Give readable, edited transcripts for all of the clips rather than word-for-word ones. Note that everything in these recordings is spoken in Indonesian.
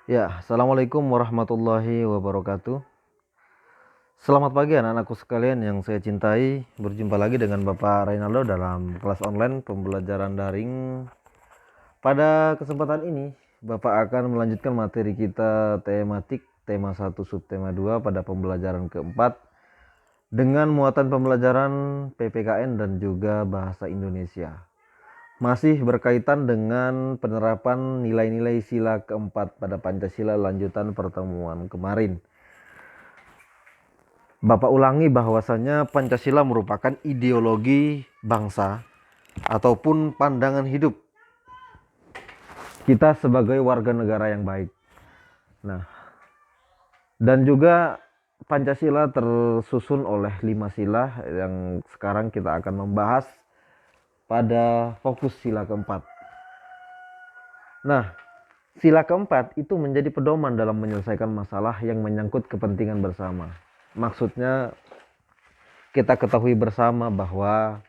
Ya, assalamualaikum warahmatullahi wabarakatuh. Selamat pagi anak-anakku sekalian yang saya cintai. Berjumpa lagi dengan Bapak Reynaldo dalam kelas online pembelajaran daring. Pada kesempatan ini, Bapak akan melanjutkan materi kita tematik tema 1 subtema 2 pada pembelajaran keempat dengan muatan pembelajaran PPKN dan juga bahasa Indonesia. Masih berkaitan dengan penerapan nilai-nilai sila keempat pada Pancasila lanjutan pertemuan kemarin. Bapak ulangi bahwasanya Pancasila merupakan ideologi bangsa ataupun pandangan hidup kita sebagai warga negara yang baik. Nah, dan juga Pancasila tersusun oleh 5 sila yang sekarang kita akan membahas pada fokus sila keempat. Nah, sila keempat itu menjadi pedoman dalam menyelesaikan masalah yang menyangkut kepentingan bersama. Maksudnya kita ketahui bersama bahwa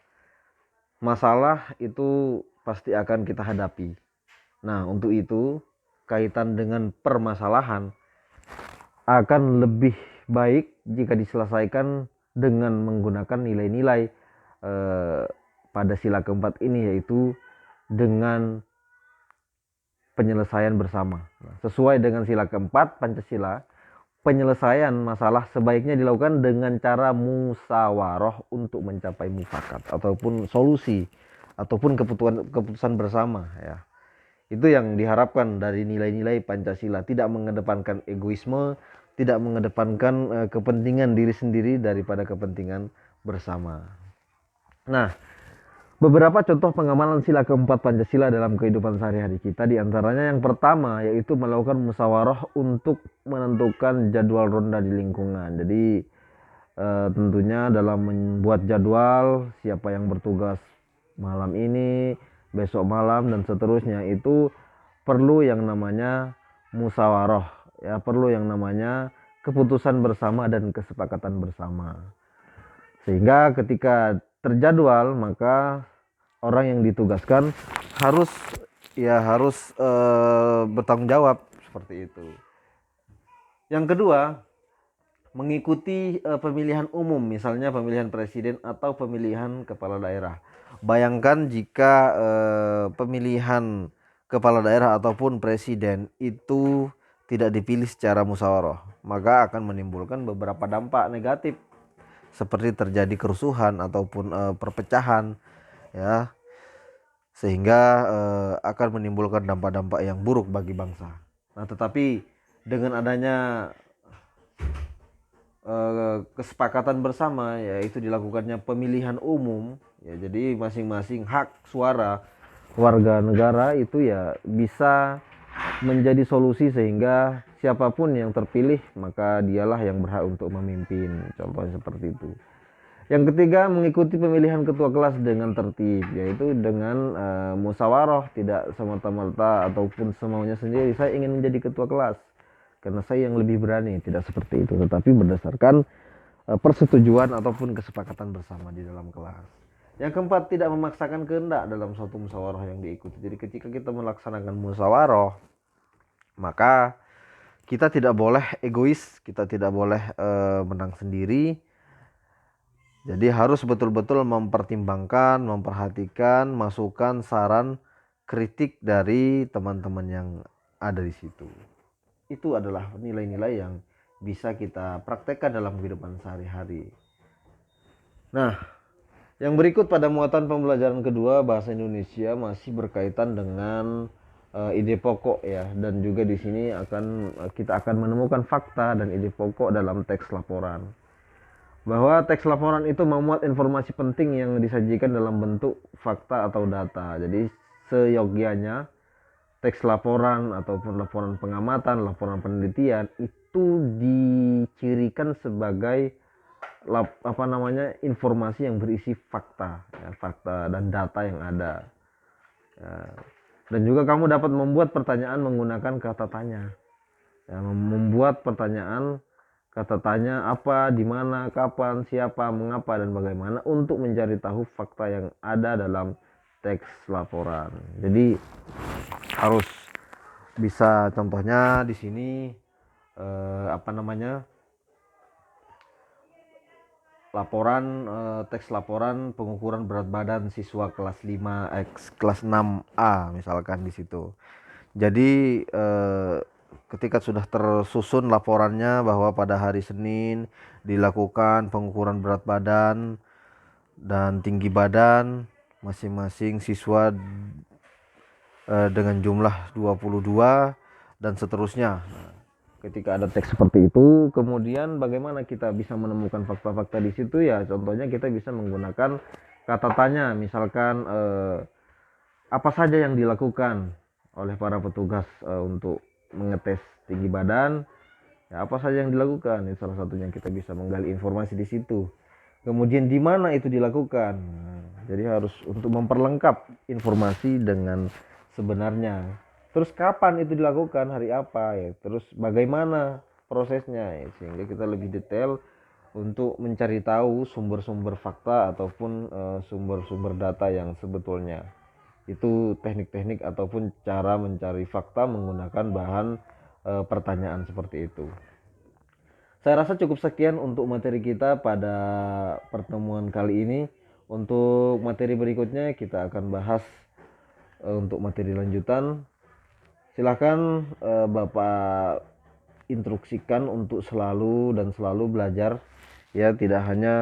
masalah itu pasti akan kita hadapi. Nah, untuk itu kaitan dengan permasalahan akan lebih baik jika diselesaikan dengan menggunakan nilai-nilai pada sila keempat ini, yaitu dengan penyelesaian bersama. Nah, sesuai dengan sila keempat Pancasila, penyelesaian masalah sebaiknya dilakukan dengan cara musyawarah untuk mencapai mufakat ataupun solusi ataupun keputusan bersama, ya. Itu yang diharapkan dari nilai-nilai Pancasila, tidak mengedepankan egoisme, tidak mengedepankan kepentingan diri sendiri daripada kepentingan bersama. Nah, beberapa contoh pengamalan sila keempat Pancasila dalam kehidupan sehari-hari kita, diantaranya yang pertama yaitu melakukan musyawarah untuk menentukan jadwal ronda di lingkungan. Jadi tentunya dalam membuat jadwal siapa yang bertugas malam ini, besok malam dan seterusnya, itu perlu yang namanya musyawarah, ya, perlu yang namanya keputusan bersama dan kesepakatan bersama. Sehingga ketika terjadwal, maka orang yang ditugaskan harus bertanggung jawab seperti itu. Yang kedua, mengikuti pemilihan umum, misalnya pemilihan presiden atau pemilihan kepala daerah. Bayangkan jika pemilihan kepala daerah ataupun presiden itu tidak dipilih secara musyawarah, maka akan menimbulkan beberapa dampak negatif seperti terjadi kerusuhan ataupun perpecahan, ya, sehingga akan menimbulkan dampak-dampak yang buruk bagi bangsa. Nah, tetapi dengan adanya kesepakatan bersama, yaitu dilakukannya pemilihan umum, ya, jadi masing-masing hak suara warga negara itu ya bisa menjadi solusi sehingga siapapun yang terpilih maka dialah yang berhak untuk memimpin, contohnya seperti itu. Yang ketiga, mengikuti pemilihan ketua kelas dengan tertib, yaitu dengan musyawarah, tidak semata-mata ataupun semaunya sendiri saya ingin menjadi ketua kelas karena saya yang lebih berani, tidak seperti itu, tetapi berdasarkan persetujuan ataupun kesepakatan bersama di dalam kelas. Yang keempat, tidak memaksakan kehendak dalam suatu musyawarah yang diikuti. Jadi ketika kita melaksanakan musyawarah, maka kita tidak boleh egois, kita tidak boleh menang sendiri. Jadi harus betul-betul mempertimbangkan, memperhatikan masukan, saran, kritik dari teman-teman yang ada di situ. Itu adalah nilai-nilai yang bisa kita praktekkan dalam kehidupan sehari-hari. Nah, yang berikut pada muatan pembelajaran kedua bahasa Indonesia masih berkaitan dengan ide pokok, ya, dan juga di sini kita akan menemukan fakta dan ide pokok dalam teks laporan. Bahwa teks laporan itu memuat informasi penting yang disajikan dalam bentuk fakta atau data. Jadi seyogyanya teks laporan ataupun laporan pengamatan, laporan penelitian itu dicirikan sebagai informasi yang berisi fakta, ya, fakta dan data yang ada. Ya. Dan juga kamu dapat membuat pertanyaan menggunakan kata tanya. Ya, membuat pertanyaan kata tanya apa, di mana, kapan, siapa, mengapa, dan bagaimana untuk mencari tahu fakta yang ada dalam teks laporan. Jadi harus Bisa contohnya di sini apa namanya, laporan teks laporan pengukuran berat badan siswa kelas 5 kelas 6A misalkan di situ. Jadi ketika sudah tersusun laporannya bahwa pada hari Senin dilakukan pengukuran berat badan dan tinggi badan masing-masing siswa dengan jumlah 22 dan seterusnya. Nah, ketika ada teks seperti itu, kemudian bagaimana kita bisa menemukan fakta-fakta di situ ya? Contohnya kita bisa menggunakan kata tanya, misalkan apa saja yang dilakukan oleh para petugas untuk mengetes tinggi badan, ya apa saja yang dilakukan. Ini salah satunya kita bisa menggali informasi di situ. Kemudian di mana itu dilakukan. Nah, jadi harus untuk memperlengkap informasi dengan sebenarnya. Terus kapan itu dilakukan, hari apa ya. Terus bagaimana prosesnya ya, sehingga kita lebih detail untuk mencari tahu sumber-sumber fakta ataupun sumber-sumber data yang sebetulnya. Itu teknik-teknik ataupun cara mencari fakta menggunakan bahan pertanyaan seperti itu. Saya rasa cukup sekian untuk materi kita pada pertemuan kali ini. Untuk materi berikutnya kita akan bahas untuk materi lanjutan. Silahkan Bapak instruksikan untuk selalu dan selalu belajar, ya, tidak hanya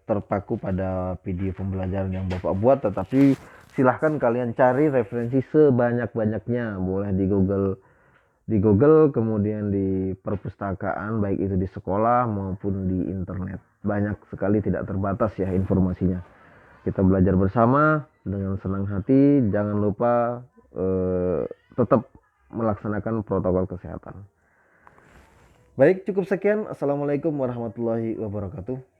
terpaku pada video pembelajaran yang Bapak buat, tetapi silahkan kalian cari referensi sebanyak-banyaknya, boleh di Google, kemudian di perpustakaan, baik itu di sekolah maupun di internet. Banyak sekali, tidak terbatas ya informasinya. Kita belajar bersama dengan senang hati. Jangan lupa tetap melaksanakan protokol kesehatan. Baik, cukup sekian. Assalamualaikum warahmatullahi wabarakatuh.